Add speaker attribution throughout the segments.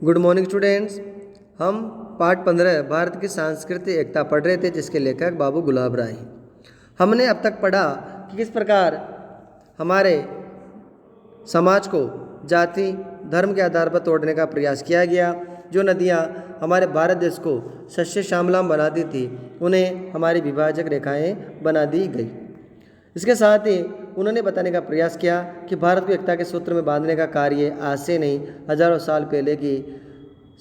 Speaker 1: Good morning students. हम पाठ 15 भारत की सांस्कृतिक एकता पढ़ रहे थे, जिसके लेखक बाबू गुलाब राय। हमने अब तक पढ़ा कि किस प्रकार हमारे समाज को जाति धर्म के आधार पर तोड़ने का प्रयास किया गया। जो नदियाँ हमारे भारत देश को सस्य श्यामलाम बनाती थी, उन्हें हमारी विभाजक रेखाएं बना दी गई। इसके साथ ही उन्होंने बताने का प्रयास किया कि भारत को एकता के सूत्र में बांधने का कार्य आज से नहीं, हजारों साल पहले की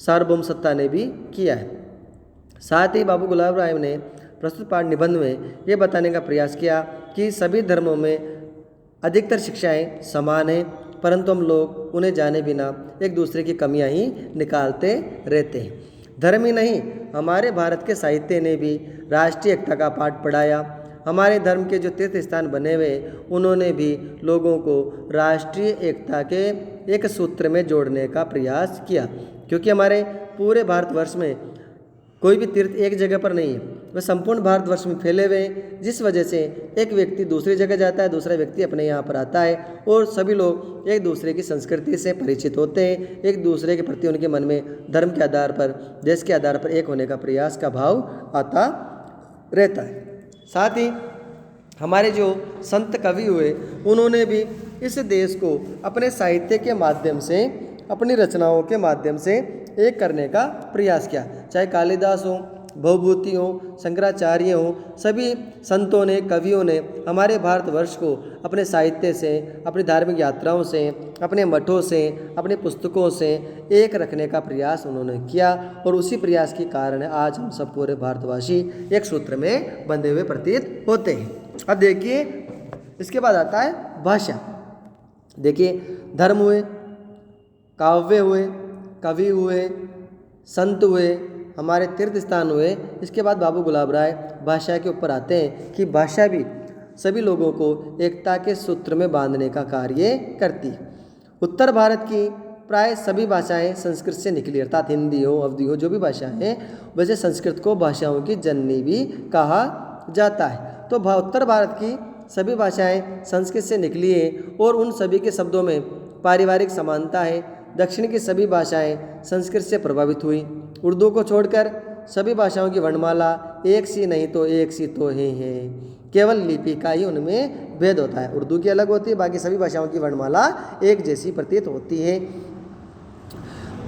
Speaker 1: सार्वभौम सत्ता ने भी किया है। साथ ही बाबू गुलाब राय ने प्रस्तुत पाठ निबंध में ये बताने का प्रयास किया कि सभी धर्मों में अधिकतर शिक्षाएं समान हैं, परंतु हम लोग उन्हें जाने बिना एक दूसरे की कमियां ही निकालते रहते हैं। धर्म ही नहीं, हमारे भारत के साहित्य ने भी राष्ट्रीय एकता का पाठ पढ़ाया। हमारे धर्म के जो तीर्थ स्थान बने हुए, उन्होंने भी लोगों को राष्ट्रीय एकता के एक सूत्र में जोड़ने का प्रयास किया, क्योंकि हमारे पूरे भारतवर्ष में कोई भी तीर्थ एक जगह पर नहीं है, वह संपूर्ण भारतवर्ष में फैले हुए हैं। जिस वजह से एक व्यक्ति दूसरी जगह जाता है, दूसरा व्यक्ति अपने यहाँ पर आता है और सभी लोग एक दूसरे की संस्कृति से परिचित होते हैं। एक दूसरे के प्रति उनके मन में धर्म के आधार पर, देश के आधार पर एक होने का प्रयास का भाव आता रहता है। साथ ही हमारे जो संत कवि हुए, उन्होंने भी इस देश को अपने साहित्य के माध्यम से, अपनी रचनाओं के माध्यम से एक करने का प्रयास किया। चाहे कालिदास हो, भवभूति हो, शंकराचार्य हो, सभी संतों ने, कवियों ने हमारे भारतवर्ष को अपने साहित्य से, अपनी धार्मिक यात्राओं से, अपने मठों से, अपने पुस्तकों से एक रखने का प्रयास उन्होंने किया, और उसी प्रयास के कारण आज हम सब पूरे भारतवासी एक सूत्र में बंधे हुए प्रतीत होते हैं। अब देखिए, इसके बाद आता है भाषा। देखिए, धर्म हुए, काव्य हुए, कवि हुए, संत हुए, हमारे तीर्थ स्थान हुए। इसके बाद बाबू गुलाब राय भाषा के ऊपर आते हैं कि भाषा भी सभी लोगों को एकता के सूत्र में बांधने का कार्य करती है। उत्तर भारत की प्राय सभी भाषाएं संस्कृत से निकली, अर्थात हिंदी हो, अवधी हो, जो भी भाषा है, वैसे संस्कृत को भाषाओं की जननी भी कहा जाता है। तो उत्तर भारत की सभी भाषाएं संस्कृत से निकली है और उन सभी के शब्दों में पारिवारिक समानता है। दक्षिण की सभी भाषाएं संस्कृत से प्रभावित हुई। उर्दू को छोड़कर सभी भाषाओं की वर्णमाला एक सी नहीं तो एक सी तो है। केवल लिपि का ही उनमें भेद होता है। उर्दू की अलग होती है, बाकी सभी भाषाओं की वर्णमाला एक जैसी प्रतीत होती है।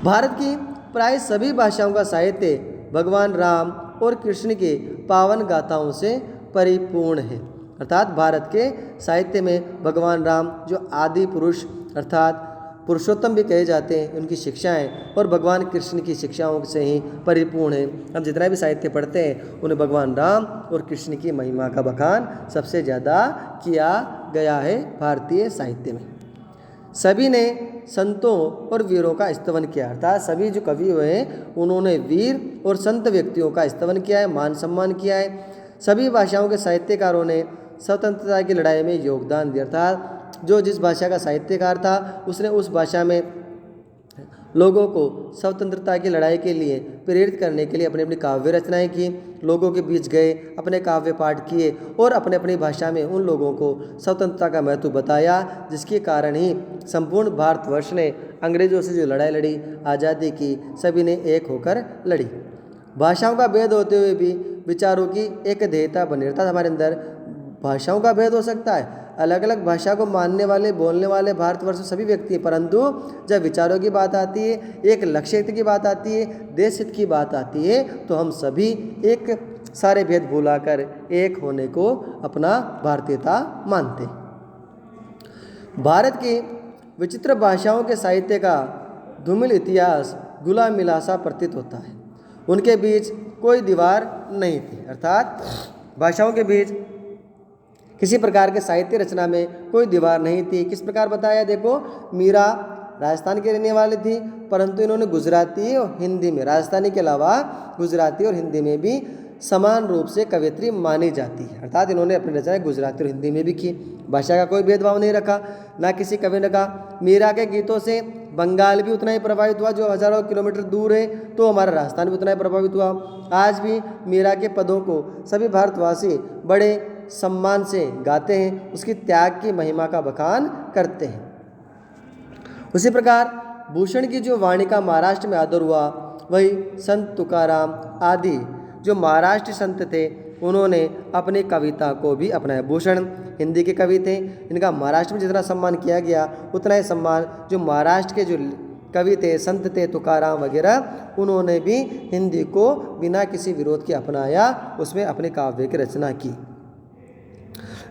Speaker 1: भारत की प्राय सभी भाषाओं का साहित्य भगवान राम और कृष्ण के पावन गाथाओं से परिपूर्ण है। अर्थात भारत के साहित्य में भगवान राम, जो आदि पुरुष अर्थात पुरुषोत्तम भी कहे जाते हैं, उनकी शिक्षाएं और भगवान कृष्ण की शिक्षाओं से ही परिपूर्ण है। हम जितना भी साहित्य पढ़ते हैं, उन्हें भगवान राम और कृष्ण की महिमा का बखान सबसे ज़्यादा किया गया है भारतीय साहित्य में। सभी ने संतों और वीरों का स्तवन किया, अर्थात सभी जो कवि हुए हैं, उन्होंने वीर और संत व्यक्तियों का स्तवन किया है, मान सम्मान किया है। सभी भाषाओं के साहित्यकारों ने स्वतंत्रता की लड़ाई में योगदान दिया, अर्थात जो जिस भाषा का साहित्यकार था, उसने उस भाषा में लोगों को स्वतंत्रता की लड़ाई के लिए प्रेरित करने के लिए अपनी अपनी काव्य रचनाएं की, लोगों के बीच गए, अपने काव्य पाठ किए और अपने अपनी भाषा में उन लोगों को स्वतंत्रता का महत्व बताया, जिसके कारण ही संपूर्ण भारतवर्ष ने अंग्रेजों से जो लड़ाई लड़ी, आज़ादी की, सभी ने एक होकर लड़ी। भाषाओं का भेद होते हुए भी विचारों की एक ध्येयता बनी रहता है। हमारे अंदर भाषाओं का भेद हो सकता है, अलग अलग भाषा को मानने वाले, बोलने वाले भारतवर्ष में सभी व्यक्ति हैं, परंतु जब विचारों की बात आती है, एक लक्ष्य हित की बात आती है, देश हित की बात आती है, तो हम सभी एक सारे भेद भुलाकर एक होने को अपना भारतीयता मानते हैं। भारत की विचित्र भाषाओं के साहित्य का धूमिल इतिहास घुला मिला सा प्रतीत होता है। उनके बीच कोई दीवार नहीं थी, अर्थात भाषाओं के बीच किसी प्रकार के साहित्य रचना में कोई दीवार नहीं थी। किस प्रकार बताया, देखो, मीरा राजस्थान की रहने वाली थी, परंतु इन्होंने गुजराती और हिंदी में, राजस्थानी के अलावा गुजराती और हिंदी में भी समान रूप से कवयित्री मानी जाती है, अर्थात इन्होंने अपनी रचनाएं गुजराती और हिंदी में भी की। भाषा का कोई भेदभाव नहीं रखा, ना किसी कवि ने कहा। मीरा के गीतों से बंगाल भी उतना ही प्रभावित हुआ, जो हजारों किलोमीटर दूर है, तो हमारा राजस्थान भी उतना ही प्रभावित हुआ। आज भी मीरा के पदों को सभी भारतवासी बड़े सम्मान से गाते हैं, उसकी त्याग की महिमा का बखान करते हैं। उसी प्रकार भूषण की जो वाणी का महाराष्ट्र में आदर हुआ, वही संत तुकाराम आदि जो महाराष्ट्र संत थे उन्होंने अपनी कविता को भी अपनाया। भूषण हिंदी के कवि थे, इनका महाराष्ट्र में जितना सम्मान किया गया उतना ही सम्मान जो महाराष्ट्र के जो कवि थे, संत थे, तुकाराम वगैरह, उन्होंने भी हिंदी को बिना किसी विरोध के अपनाया, उसमें अपने काव्य की रचना की।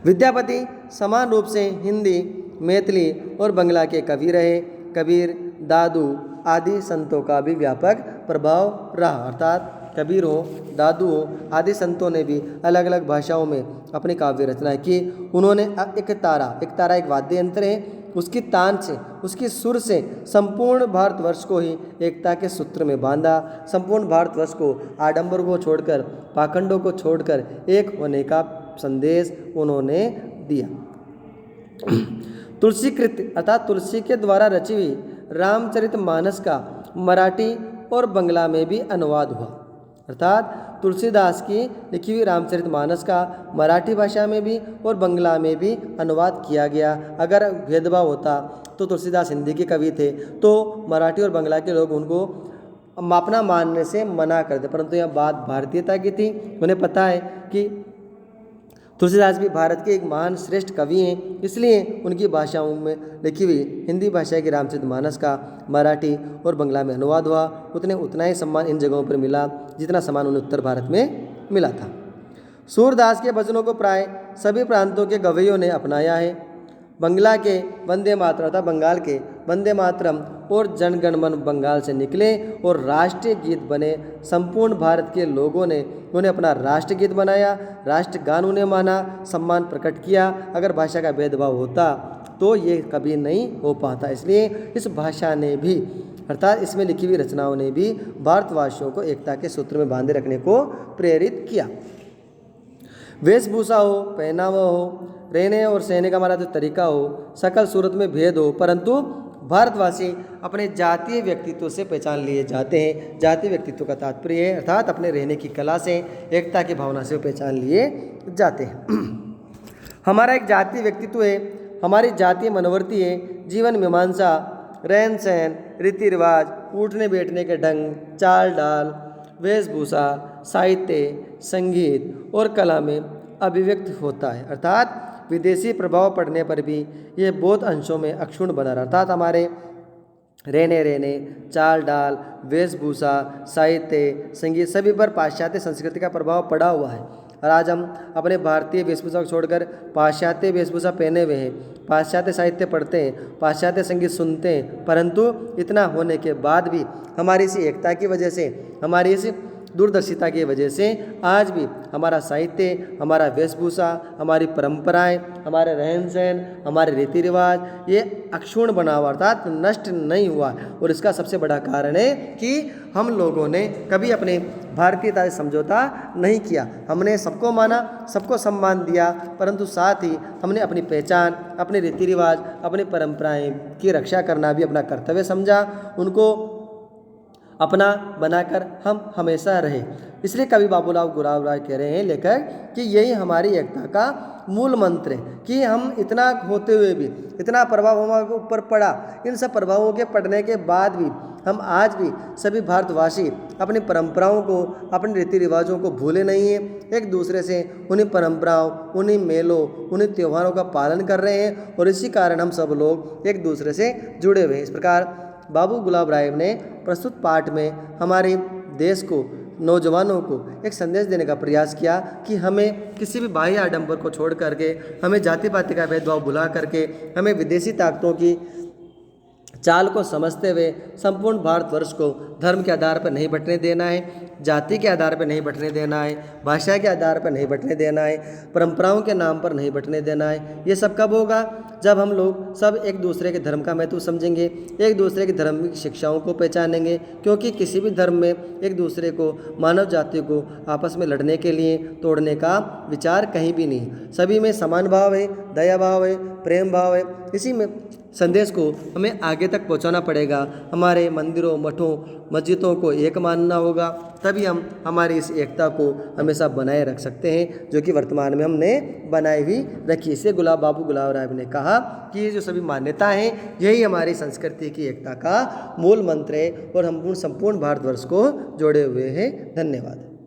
Speaker 1: विद्यापति समान रूप से हिंदी, मैथिली और बंगला के कवि रहे। कबीर, दादू आदि संतों का भी व्यापक प्रभाव रहा, अर्थात कबीर हो, दादू हो आदि संतों ने भी अलग अलग भाषाओं में अपनी काव्य रचना की। उन्होंने एक तारा एक वाद्य यंत्र है, उसकी तान से, उसकी सुर से संपूर्ण भारतवर्ष को ही एकता के सूत्र में बांधा। संपूर्ण भारतवर्ष को आडंबर को छोड़कर, पाखंडों को छोड़कर एक होने का संदेश उन्होंने दिया। तुलसीकृत अर्थात तुलसी के द्वारा रची हुई रामचरितमानस का मराठी और बंगला में भी अनुवाद हुआ, अर्थात तुलसीदास की लिखी हुई रामचरितमानस का मराठी भाषा में भी और बंगला में भी अनुवाद किया गया। अगर भेदभाव होता तो तुलसीदास हिंदी के कवि थे तो मराठी और बंगला के लोग उनको अपना मानने से मना करते, परंतु यह बात भारतीयता की थी। उन्हें पता है कि तुलसीदास भी भारत के एक महान श्रेष्ठ कवि हैं, इसलिए उनकी भाषाओं में लिखी हुई हिंदी भाषा की रामचरितमानस का मराठी और बंगला में अनुवाद हुआ। उतना ही सम्मान इन जगहों पर मिला जितना सम्मान उन्हें उत्तर भारत में मिला था। सूरदास के भजनों को प्राय सभी प्रांतों के गवैयों ने अपनाया है। बंगला के वंदे मातरम अर्थात बंगाल के वंदे मातरम और जनगणमन बंगाल से निकले और राष्ट्रीय गीत बने। संपूर्ण भारत के लोगों ने उन्हें अपना राष्ट्रगीत बनाया, राष्ट्रगान उन्हें माना, सम्मान प्रकट किया। अगर भाषा का भेदभाव होता तो ये कभी नहीं हो पाता। इसलिए इस भाषा ने भी अर्थात इसमें लिखी हुई रचनाओं ने भी भारतवासियों को एकता के सूत्र में बांधे रखने को प्रेरित किया। वेशभूषा हो, पहनावा हो, रहने और सहने का हमारा जो तरीका हो, सकल सूरत में भेद हो, परंतु भारतवासी अपने जातीय व्यक्तित्व से पहचान लिए जाते हैं। जातीय व्यक्तित्व का तात्पर्य है अर्थात अपने रहने की कला से, एकता की भावना से पहचान लिए जाते हैं। हमारा एक जातीय व्यक्तित्व है, हमारी जातीय मनोवृत्ति है, जीवन मीमांसा, रहन सहन, रीति रिवाज, उठने बैठने के ढंग, चाल डाल, वेशभूषा, साहित्य, संगीत और कला में अभिव्यक्त होता है। अर्थात विदेशी प्रभाव पड़ने पर भी ये बहुत अंशों में अक्षुण्ण बना रहा, अर्थात हमारे रहने, चाल डाल, वेशभूषा, साहित्य, संगीत सभी पर पाश्चात्य संस्कृति का प्रभाव पड़ा हुआ है। और आज हम अपने भारतीय वेशभूषा को छोड़कर पाश्चात्य वेशभूषा पहने हुए हैं, पाश्चात्य साहित्य पढ़ते हैं, पाश्चात्य संगीत सुनते हैं, परंतु इतना होने के बाद भी हमारी इसी एकता की वजह से, हमारी इस दूरदर्शिता की वजह से आज भी हमारा साहित्य, हमारा वेशभूषा, हमारी परंपराएं, हमारे रहन सहन, हमारे रीति रिवाज ये अक्षुण्ण बना हुआ अर्थात नष्ट नहीं हुआ। और इसका सबसे बड़ा कारण है कि हम लोगों ने कभी अपने भारतीयता से समझौता नहीं किया। हमने सबको माना, सबको सम्मान दिया, परंतु साथ ही हमने अपनी पहचान, अपने रीति रिवाज, अपनी परंपराएं की रक्षा करना भी अपना कर्तव्य समझा, उनको अपना बनाकर हम हमेशा रहे। इसलिए कवि बाबूराव गुलाबराय कह रहे हैं लेखक कि यही हमारी एकता का मूल मंत्र है कि हम इतना होते हुए भी, इतना प्रभाव हमारे ऊपर पड़ा, इन सब प्रभावों के पड़ने के बाद भी हम आज भी सभी भारतवासी अपनी परंपराओं को, अपने रीति रिवाजों को भूले नहीं हैं। एक दूसरे से उन्हीं परंपराओं, उन्हीं मेलों, उन्हीं त्योहारों का पालन कर रहे हैं और इसी कारण हम सब लोग एक दूसरे से जुड़े हुए हैं। इस प्रकार बाबू गुलाब राय ने प्रस्तुत पाठ में हमारे देश को, नौजवानों को एक संदेश देने का प्रयास किया कि हमें किसी भी बाह्य आडंबर को छोड़ करके, हमें जाति पाति का भेदभाव भुला करके, हमें विदेशी ताकतों की चाल को समझते हुए संपूर्ण भारतवर्ष को धर्म के आधार पर नहीं बंटने देना है, जाति के आधार पर नहीं बंटने देना है, भाषा के आधार पर नहीं बंटने देना है, परंपराओं के नाम पर नहीं बंटने देना है। ये सब कब होगा? जब हम लोग सब एक दूसरे के धर्म का महत्व समझेंगे, एक दूसरे की धार्मिक शिक्षाओं को पहचानेंगे, क्योंकि किसी भी धर्म में एक दूसरे को, मानव जाति को आपस में लड़ने के लिए तोड़ने का विचार कहीं भी नहीं। सभी में समान भाव है, दया भाव है, प्रेम भाव है। इसी में संदेश को हमें आगे तक पहुंचाना पड़ेगा। हमारे मंदिरों, मठों, मस्जिदों को एक मानना होगा, तभी हम हमारी इस एकता को हमेशा बनाए रख सकते हैं, जो कि वर्तमान में हमने बनाई हुई रखी। इसे बाबू गुलाब राय ने कहा कि ये जो सभी मान्यता हैं यही हमारी संस्कृति की एकता का मूल मंत्र है और हम संपूर्ण भारतवर्ष को जोड़े हुए हैं। धन्यवाद।